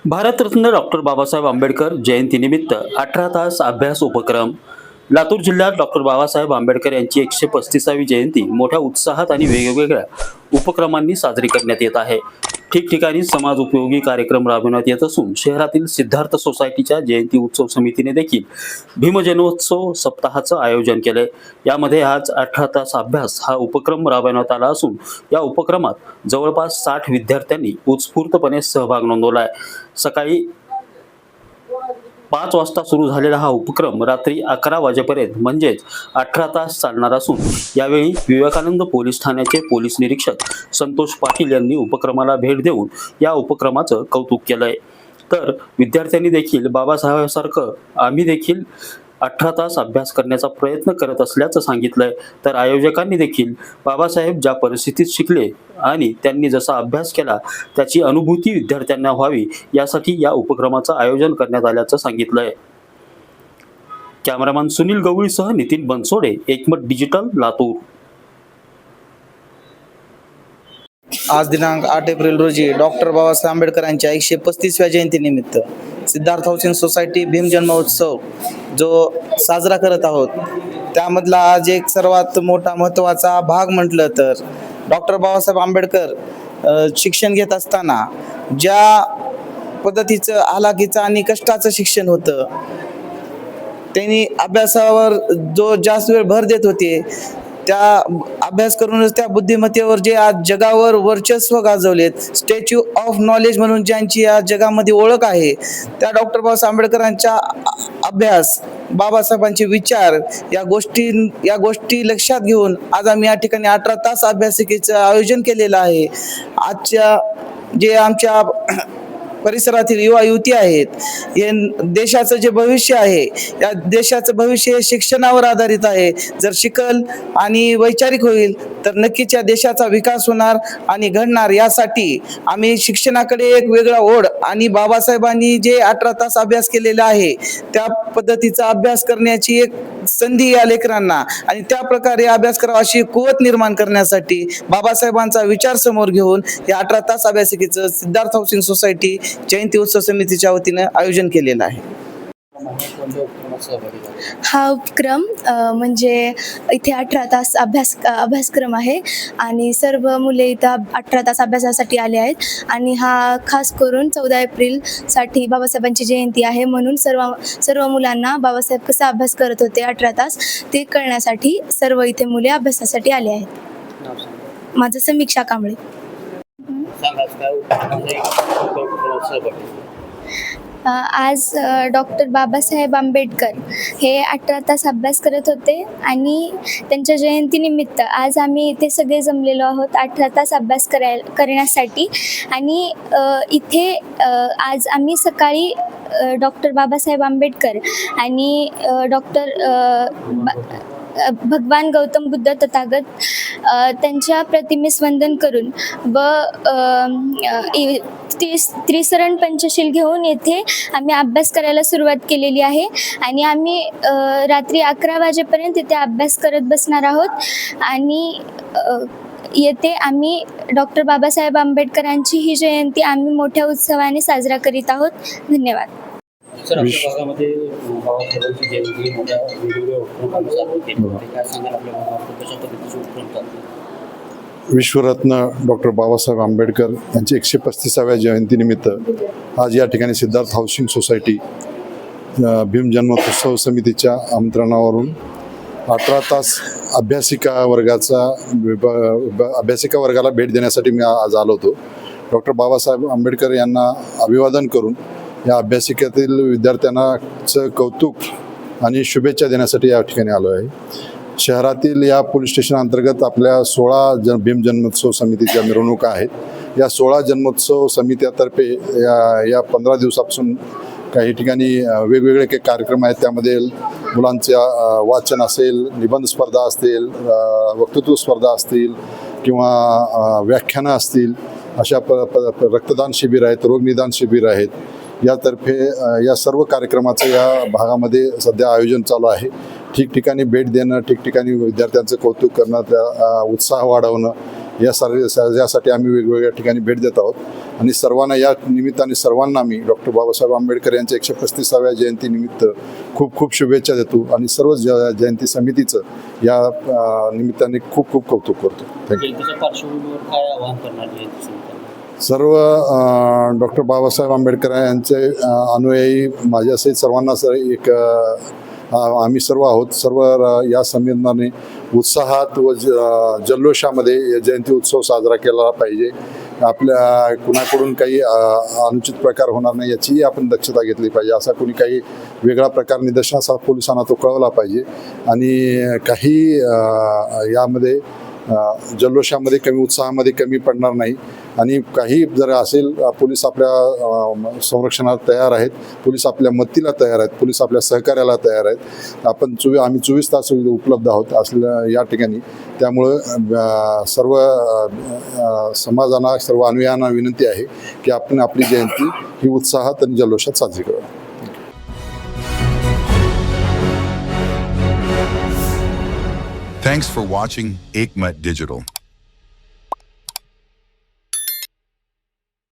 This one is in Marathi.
भारतरत्न डॉक्टर बाबासाहेब आंबेडकर जयंतीनिमित्त 18 तास अभ्यास उपक्रम. लातूर जिल्ह्यात डॉक्टर बाबासाहेब आंबेडकर यांची 135वी जयंती मोठ्या उत्साहात आणि वेगवेगळ्या उपक्रमांनी साजरी करण्यात येत आहे. ठिकठिकाणी समाज उपयोगी कार्यक्रम राबविण्यात येत असून शहरातील सिद्धार्थ सोसायटीच्या जयंती उत्सव समितीने देखील भीमजन्मोत्सव सप्ताहाचं आयोजन केले. यामध्ये आज 18 तास अभ्यास हा उपक्रम राबवण्यात आला असून या उपक्रमात जवळपास 60 विद्यार्थ्यांनी उत्स्फूर्तपणे सहभाग नोंदवलाय. सकाळी 5 वाजता सुरू झालेला हा उपक्रम रात्री 11 वाजेपर्यंत म्हणजेच 18 तास चालणार असून यावेळी विवेकानंद पोलीस ठाण्याचे पोलीस निरीक्षक संतोष पाटील यांनी उपक्रमाला भेट देऊन या उपक्रमाचं कौतुक केलंय. तर विद्यार्थ्यांनी देखील बाबासाहेबांसारखं आम्ही देखील 18 तास अभ्यास करण्याचा प्रयत्न करत असल्याचं सांगितलंय. तर आयोजकांनी देखील बाबासाहेब ज्या परिस्थितीत शिकले आणि त्यांनी जसा अभ्यास केला त्याची अनुभूती विद्यार्थ्यांना व्हावी यासाठी या उपक्रमाचं आयोजन करण्यात आल्याचं सांगितलंय. कॅमेरामॅन सुनील गवळीसह नितीन बनसोडे, एकमत डिजिटल, लातूर. आज दिनांक 8 एप्रिल रोजी डॉक्टर बाबासाहेब आंबेडकरांच्या 135व्या जयंतीनिमित्त सिद्धार्थ हाऊसिंग सोसायटी भीम जन्मोत्सव जो साजरा करत आहोत, त्यामधला आज एक सर्वात मोठा महत्त्वाचा भाग म्हटलं तर डॉक्टर बाबासाहेब आंबेडकर शिक्षण घेत असताना ज्या पद्धतीचं हालाकीचं आणि कष्टाचं शिक्षण होतं, त्यांनी अभ्यासावर जो जास्त वेळ भर देत होते, त्या अभ्यास करूनच त्या बुद्धिमत्तेवर जे आज जगावर वर्चस्व गाजवलेत, स्टॅच्यू ऑफ नॉलेज म्हणून ज्यांची या जगामध्ये ओळख आहे, त्या डॉक्टर बाबासाहेब आंबेडकरांचा अभ्यास, बाबासाहेबांचे विचार या गोष्टी लक्षात घेऊन आज आम्ही या ठिकाणी 18 तास अभ्यासिकेचं आयोजन केलेलं आहे. आजच्या जे आमच्या परिसरातील युवा युवती आहेत, हे देशाचं जे भविष्य आहे, या देशाचं भविष्य हे शिक्षणावर आधारित आहे. जर शिकल आणि वैचारिक होईल तर नक्कीच या देशाचा विकास होणार आणि घडणार. यासाठी आम्ही शिक्षणाकडे एक वेगळा ओढ आणि बाबासाहेबांनी जे 18 तास अभ्यास केलेला आहे त्या पद्धतीचा अभ्यास करण्याची एक संधी या लेकरांना आणि त्या प्रकारे अभ्यास करावा अशी कुवत निर्माण करण्यासाठी बाबासाहेबांचा विचार समोर घेऊन या 18 तास अभ्यासिकेचं सिद्धार्थ हाऊसिंग सोसायटी जयंती उत्सव समितीच्या वतीने आयोजन केलेलं आहे. हा उपक्रम म्हणजे इथे 18 तास अभ्यासक्रम आहे आणि सर्व मुले इथं 18 तास अभ्यासासाठी आले आहेत आणि हा खास करून 14 एप्रिलसाठी बाबासाहेबांची जयंती आहे म्हणून सर्व मुलांना बाबासाहेब कसा अभ्यास करत होते 18 तास ते कळण्यासाठी सर्व इथे मुले अभ्यासासाठी आले आहेत. माझं समीक्षा कांबळे. आज डॉक्टर बाबासाहेब आंबेडकर हे 18 तास अभ्यास करत होते आणि त्यांच्या जयंतीनिमित्त आज आम्ही इथे सगळे जमलेलो आहोत 18 तास अभ्यास करण्यासाठी. आणि इथे आज आम्ही सकाळी डॉक्टर बाबासाहेब आंबेडकर आणि भगवान गौतम बुद्ध तथागत त्यांच्या प्रतिमेस वंदन करून व त्रिसरण पंचशील घेऊन येथे आम्ही अभ्यास करायला सुरुवात केलेली आहे आणि आम्ही रात्री 11 वाजेपर्यंत इथे अभ्यास करत बसणार आहोत. आणि येथे आम्ही डॉक्टर बाबासाहेब आंबेडकरांची ही जयंती आम्ही मोठ्या उत्सवाने साजरा करीत आहोत. धन्यवाद. विश्वरत्न डॉक्टर बाबासाहेब आंबेडकर यांची 135व्या जयंतीनिमित्त आज या ठिकाणी सिद्धार्थ हाऊसिंग सोसायटी भीम जन्मोत्सव समितीच्या आमंत्रणावरून 18 तास अभ्यासिका वर्गाला भेट देण्यासाठी मी आज आलो होतो. डॉक्टर बाबासाहेब आंबेडकर यांना अभिवादन करून या अभ्यासिकेतील विद्यार्थ्यांनाचं कौतुक आणि शुभेच्छा देण्यासाठी या ठिकाणी आलो आहे. शहरातील या पोलीस स्टेशन अंतर्गत आपल्या 16 भीम जन्मोत्सव समितीच्या मिरवणुका आहेत. या 16 जन्मोत्सव समित्यातर्फे या 15 दिवसापासून काही ठिकाणी वेगवेगळे काही कार्यक्रम आहेत. त्यामध्ये मुलांच्या वाचन असेल, निबंध स्पर्धा असतील, वक्तृत्व स्पर्धा असतील किंवा व्याख्यानं असतील, अशा रक्तदान शिबिर आहेत, रोगनिदान शिबिर आहेत. यातर्फे या सर्व कार्यक्रमाचं या भागामध्ये सध्या आयोजन चालू आहे. ठिकठिकाणी भेट देणं, ठिकठिकाणी विद्यार्थ्यांचं कौतुक करणं, त्या उत्साह वाढवणं यासाठी आम्ही वेगवेगळ्या ठिकाणी भेट देत आहोत आणि सर्वांना या निमित्ताने सर्वांना मी डॉक्टर बाबासाहेब आंबेडकर यांच्या 135व्या जयंतीनिमित्त खूप खूप शुभेच्छा देतो आणि सर्व जयंती समितीचं या निमित्ताने खूप खूप कौतुक करतो. थँक्यू. जयंतीच्या पार्श्वभूमीवर काय आवाहन करणार जयंती समितीला? सर्व डॉक्टर बाबासाहेब आंबेडकर यांचे अनुयायी माझ्यासहित सर्वांना एक आम्ही सर्व आहोत. सर्व या संमेलनाने उत्साहात व जल्लोषामध्ये जयंती उत्सव साजरा केला पाहिजे. आपल्या कुणाकडून काही अनुचित प्रकार होणार नाही याचीही आपण दक्षता घेतली पाहिजे. असा कोणी काही वेगळा प्रकार निदर्शनास पोलिसांना तो कळवला पाहिजे आणि काही यामध्ये जल्लोषामध्ये कमी उत्साहामध्ये कमी पडणार नाही आणि काही जर असेल पोलीस आपल्या संरक्षणात तयार आहेत, पोलीस आपल्या मदतीला तयार आहेत, पोलीस आपल्या सहकार्याला तयार आहेत. आम्ही 24 तास उपलब्ध आहोत असल्या या ठिकाणी. त्यामुळं सर्व समाजाला सर्व अनुयायांना विनंती आहे की आपण आपली जयंती ही उत्साहात आणि जल्लोषात साजरी करूया. Thanks for watching Ekmat Digital.